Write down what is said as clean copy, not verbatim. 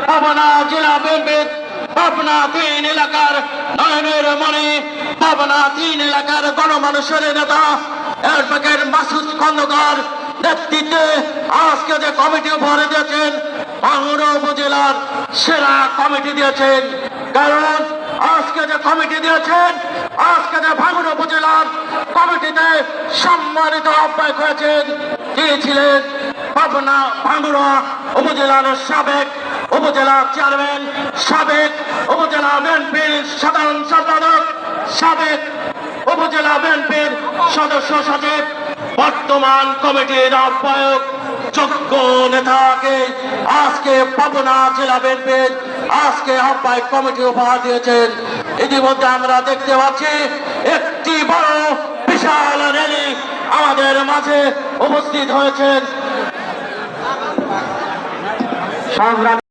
পাবনা জেলা বিএনপির পাবনা 3 এলাকার নয়নের মণি, পাবনা 3 এলাকার গণমানুষের নেতা অ্যাডভোকেট মাসুদ খন্দকার নেতৃত্বে আজকে যে কমিটি উপহার দিয়েছেন, ভাঙ্গুড়া উপজেলার সেরা কমিটি দিয়েছেন। কারণ আজকে যে কমিটি দিয়েছেন, আজকে যে ভাঙ্গুড়া উপজেলার কমিটিতে সম্মানিত আহ্বায়ক হয়েছেন, তিনি ছিলেন পাবনা ভাঙ্গুড়া উপজেলার সাবেক উপজেলা চেয়ারম্যান, সাবেক উপজেলা বিএনপির সাধারণ সম্পাদক, সাবেক উপজেলা বিএনপির সদস্য সচিব, বর্তমান কমিটির আহ্বায়ক, যোগ্য নেতাকে আজকে পাবনা জেলা বিএনপির আজকে আহ্বায়ক কমিটি উপহার দিয়েছেন। ইতিমধ্যে আমরা দেখতে পাচ্ছি একটি বড় বিশাল র্যালি আমাদের মাঝে উপস্থিত হয়েছেন।